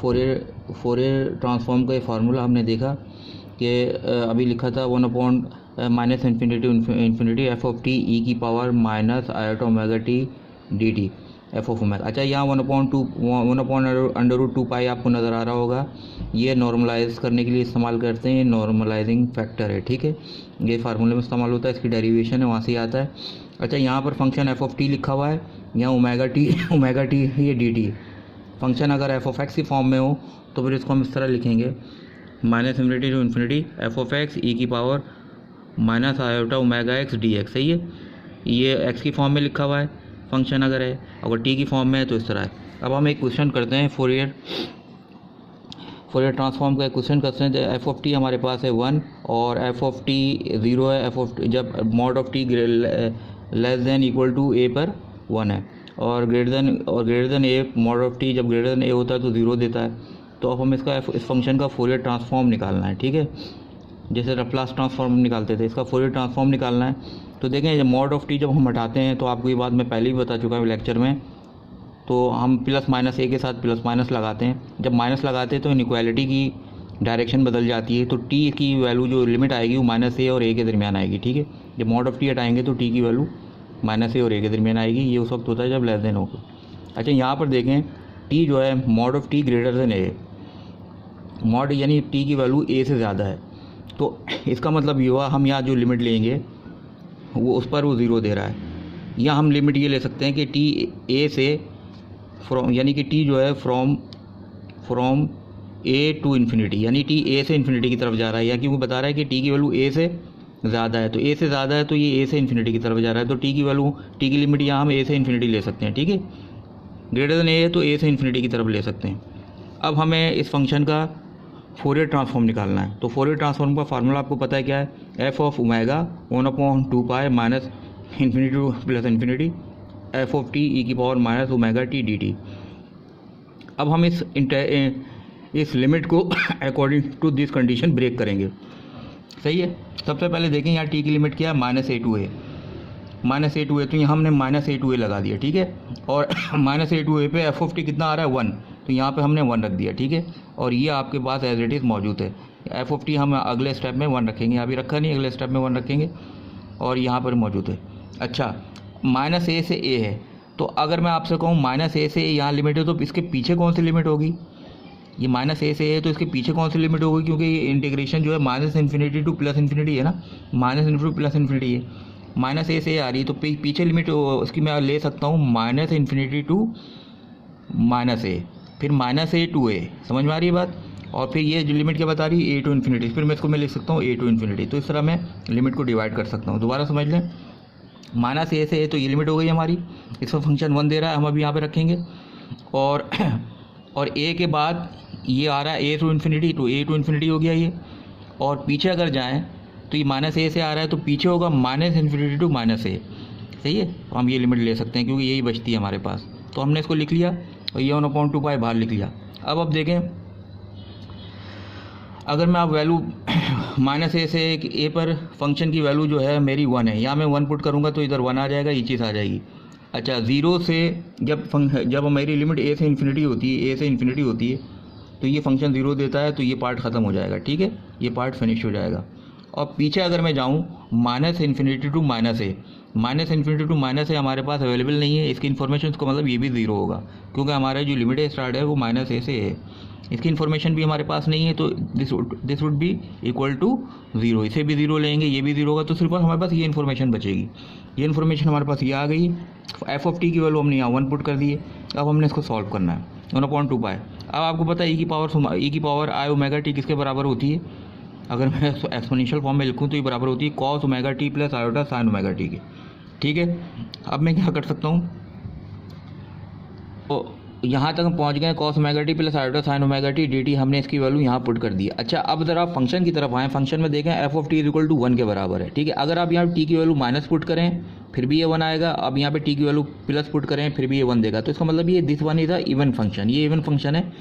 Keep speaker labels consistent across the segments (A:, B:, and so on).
A: Fourier transform का ये formula हमने देखा कि अभी लिखा था 1 minus infinity to infinity f of t e की power minus iota omega t d t f of omega. अच्छा, यहाँ 1/√2 पाई आपको नज़र आ रहा होगा। ये नॉर्मलाइज करने के लिए इस्तेमाल करते हैं, नॉर्मलाइजिंग फैक्टर है, ठीक है। ये फार्मूले में इस्तेमाल होता है, इसकी डेरिवेशन है, वहाँ से आता है। अच्छा, यहाँ पर फंक्शन एफ ऑफ टी लिखा हुआ है, यहाँ ओमेगा टी ये डी टी। फंक्शन अगर एफ ऑफ एक्स की फॉर्म में हो तो फिर इसको हम इस तरह लिखेंगे, minus infinity to infinity f of x e की power minus iota omega x d x. सही है, ये एक्स की फॉर्म में लिखा हुआ है फंक्शन अगर है, अगर टी की फॉर्म में है तो इस तरह है। अब हम एक क्वेश्चन करते हैं, फोरियर ट्रांसफॉर्म का एक क्वेश्चन करते हैं। एफ ऑफ टी हमारे पास है 1 और एफ ऑफ टी 0 है। एफ ऑफ जब mod of t less than equal to a पर 1 है और greater than a, mod of t जब ग्रेटर देन ए होता है तो 0 देता है। तो अब हम इसका इस फंक्शन का फोरियर ट्रांसफॉर्म निकालना है, ठीक है। जैसे लैप्लास ट्रांसफॉर्म निकालते थे, इसका फोरियर ट्रांसफॉर्म निकालना है। तो देखें, जब मॉड ऑफ टी जब हम हटाते हैं तो आपको ये बात मैं पहले भी बता चुका हूँ लेक्चर में, तो हम प्लस माइनस ए के साथ प्लस माइनस लगाते हैं। जब माइनस लगाते हैं तो इनइक्वालिटी की डायरेक्शन बदल जाती है, तो टी की वैल्यू जो लिमिट आएगी वो माइनस ए और ए के दरमियान आएगी, ठीक है। जब मॉड ऑफ टी हटाएंगे तो टी की वैल्यू माइनस ए और ए के दरमियान आएगी। ये उस वक्त होता है जब लेस देन होगा। अच्छा, यहाँ पर देखें, टी जो है mod of T greater than a, mod यानी टी की वैल्यू ए से ज़्यादा है, तो इसका मतलब ये हुआ हम यहाँ जो लिमिट लेंगे वो उस पर वो 0 दे रहा है। या हम लिमिट ये ले सकते हैं कि टी ए से फ्रॉम, यानी कि टी जो है फ्रॉम ए टू इन्फिनिटी, यानी टी ए से इन्फिनिटी की तरफ जा रहा है, या क्योंकि बता रहा है कि टी की वैल्यू ए से ज़्यादा है, तो ए से ज़्यादा है तो ये ए से इन्फिनिटी की तरफ जा रहा है, तो टी की वैल्यू, टी की लिमिट यहाँ हम ए से इन्फिनिटी ले सकते हैं, ठीक है। ग्रेटर देन ए है तो ए से इन्फिनिटी की तरफ ले सकते हैं। अब हमें इस फंक्शन का फोरियर ट्रांसफॉर्म निकालना है। तो फोरियर ट्रांसफॉर्म का फार्मूला आपको पता है क्या है, f of omega 1/2 pi minus infinity to plus infinity f of t e की power minus omega t d t. अब हम इस लिमिट को according to this condition break करेंगे, सही है। सबसे पहले देखें यहाँ टी की लिमिट क्या है, माइनस ए टू ए, तो यहाँ हमने माइनस ए टू ए लगा दिया, ठीक है। और माइनस ए टू ए पे एफ ऑफ टी कितना आ रहा है 1, तो यहाँ पे हमने 1 रख दिया, ठीक है। और ये आपके पास एज इट इज़ मौजूद है। एफ ऑफ टी हम अगले स्टेप में 1 रखेंगे, अभी रखा नहीं, अगले स्टेप में 1 रखेंगे और यहाँ पर मौजूद है। अच्छा, माइनस ए से ए है, तो अगर मैं आपसे कहूँ माइनस ए से ए यहाँ लिमिट है तो इसके पीछे कौन सी लिमिट होगी, ये माइनस ए से ए है तो इसके पीछे कौन सी लिमिट होगी, क्योंकि ये इंटीग्रेशन जो है minus infinity to plus infinity है ना, minus infinity to plus infinity है। माइनस ए से ए आ रही है तो पीछे लिमिट उसकी मैं ले सकता हूँ माइनस इन्फिनिटी टू माइनस ए, फिर माइनस ए टू ए, समझ में आ रही है बात। और फिर ये जो लिमिट क्या बता रही है, ए टू इन्फिनिटी, फिर मैं इसको लिख सकता हूँ ए टू इन्फिनिटी। तो इस तरह मैं लिमिट को डिवाइड कर सकता हूँ। दोबारा समझ लें, माइनस ए से ए तो ये लिमिट हो गई हमारी, इसका फंक्शन 1 दे रहा है, हम अभी यहाँ पे रखेंगे। और ए के बाद ये आ रहा है ए टू इन्फिनिटी, तो ए टू इन्फिनिटी हो गया ये। और पीछे अगर जाएँ तो ये माइनस ए से आ रहा है तो पीछे होगा माइनस इन्फिनिटी टू माइनस ए, सही है। तो हम ये लिमिट ले सकते हैं क्योंकि यही बचती है हमारे पास। तो हमने इसको लिख लिया और ये 1/2 पाई बाहर लिख लिया। अब देखें, अगर मैं आप वैल्यू माइनस ए से ए पर फंक्शन की वैल्यू जो है मेरी 1 है, यहाँ मैं 1 पुट करूँगा तो इधर 1 आ जाएगा, ये चीज़ आ जाएगी। अच्छा, 0 से जब मेरी लिमिट ए से इन्फिनिटी होती है तो ये फंक्शन 0 देता है, तो ये पार्ट ख़त्म हो जाएगा, ठीक है, ये पार्ट फिनिश हो जाएगा। और पीछे अगर मैं जाऊँ माइनस इन्फिनिटी टू माइनस ए हमारे पास अवेलेबल नहीं है, इसकी इन्फॉर्मेशन को मतलब ये भी 0 होगा, क्योंकि हमारा जो लिमिट स्टार्ट है वो माइनस ए से है, इसकी इन्फॉर्मेशन भी हमारे पास नहीं है, तो this would be equal to 0। इसे भी 0 लेंगे, ये भी 0 होगा, तो सिर्फ हमारे पास ये इन्फॉर्मेशन बचेगी। ये इन्फॉर्मेशन हमारे पास ये आ गई। एफ ऑफ टी की वैल्यू हमने यहाँ 1 पुट कर दी है। अब हमने इसको सॉल्व करना है, 1/2 पाई। अब आपको पता है ई की पावर आई ओमेगा टी किसके बराबर होती है, अगर मैं एक्सपोनेंशियल फॉर्म में लिखूँ तो ये बराबर होती है cos omega T plus iota sine omega T के, ठीक है। अब मैं क्या कर सकता हूँ, तो यहाँ तक हम पहुँच गए, cos omega T plus iota sine omega t d T, हमने इसकी वैल्यू यहाँ पुट कर दी। अच्छा, अब ज़रा फंक्शन की तरफ आएँ। फंक्शन में देखें F of T is equal to 1 के बराबर है, ठीक है। अगर आप यहाँ टी की वैल्यू माइनस पुट करें फिर भी ये 1 आएगा, अब यहाँ पे टी की वैल्यू प्लस पुट करें फिर भी ये 1 देगा, तो इसका मतलब ये this one is a even function, ये इवन फंक्शन है।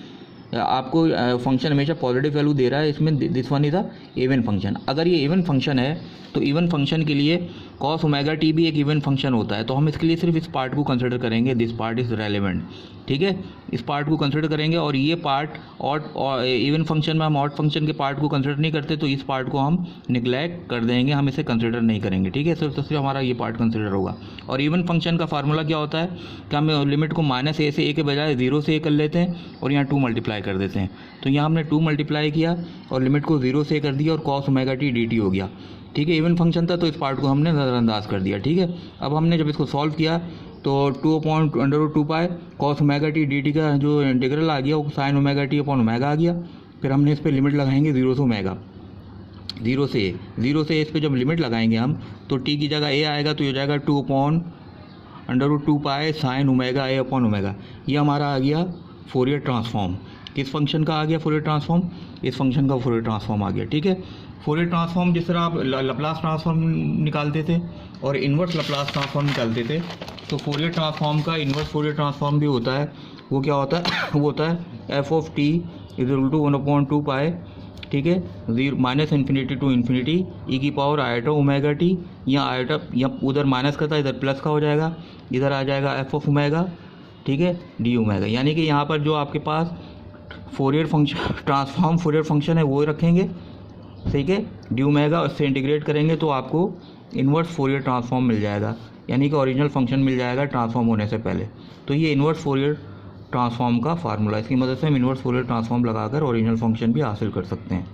A: आपको फंक्शन हमेशा पॉजिटिव वैल्यू दे रहा है, इसमें this one is a even function. अगर ये इवन फंक्शन है तो इवन फंक्शन के लिए कॉस ओमेगा टी भी एक इवन फंक्शन होता है, तो हम इसके लिए सिर्फ इस पार्ट को कंसिडर करेंगे, दिस पार्ट इज़ रेलिवेंट, ठीक है, इस पार्ट को कंसिडर करेंगे। और ये पार्ट और इवन फंक्शन में हम ऑड फंक्शन के पार्ट को कंसिडर नहीं करते, तो इस पार्ट को हम निगलेक्ट कर देंगे, हम इसे कंसिडर नहीं करेंगे, ठीक है। सिर्फ हमारा ये पार्ट कंसिडर होगा। और इवन फंक्शन का फार्मूला क्या होता है कि हम लिमिट को -a से a के बजाय 0 से a कर लेते हैं और यहाँ 2 मल्टीप्लाई कर देते हैं। तो यहाँ हमने 2 मल्टीप्लाई किया और लिमिट को 0 से a कर दिया और कॉस ओमेगा टी dt हो गया, ठीक है। इवन फंक्शन था तो इस पार्ट को हमने नज़रअंदाज कर दिया, ठीक है। अब हमने जब इसको सॉल्व किया तो 2/√2 pi cos omega t dt का जो इंटीग्रल आ गया वो sine omega t upon omega आ गया। फिर हमने इस पर लिमिट लगाएंगे 0 से ओमेगा, 0 से a इस पर जब लिमिट लगाएंगे हम तो t की जगह a आएगा तो ये जाएगा 2/√2 pi sine omega a upon omega. ये हमारा आ गया फोरियर ट्रांसफॉर्म। किस फंक्शन का आ गया फोरियर ट्रांसफॉर्म? इस फंक्शन का फोरियर ट्रांसफॉर्म आ गया, ठीक है। फोरियर ट्रांसफॉर्म जिस तरह आप लप्लास ट्रांसफॉर्म निकालते थे और इन्वर्स लप्लास ट्रांसफॉर्म निकालते थे, तो फोरियर ट्रांसफॉर्म का इन्वर्स फोरियर ट्रांसफॉर्म भी होता है। वो क्या होता है? वो होता है f ऑफ t = 1/2 पाई, ठीक है, -∞ टू इन्फिनिटी e की पावर आयोटा ओमेगा टी। यहाँ आयोटा यहाँ उधर माइनस का था, इधर प्लस का हो जाएगा, इधर आ जाएगा f ऑफ ओमेगा, ठीक है, डी ओमेगा। यानी कि यहाँ पर जो आपके पास Fourier function transform Fourier function है वो रखेंगे, ठीक है, डी ओमेगा, उससे इंटीग्रेट करेंगे तो आपको इन्वर्स फोरियर ट्रांसफॉर्म मिल जाएगा, यानी कि ओरिजिनल फंक्शन मिल जाएगा ट्रांसफॉर्म होने से पहले। तो ये इन्वर्स फोरियर ट्रांसफॉर्म का फार्मूला, इसकी मदद से हम इन्वर्स फोरियर ट्रांसफॉर्म लगाकर ओरिजिनल फंक्शन भी हासिल कर सकते हैं।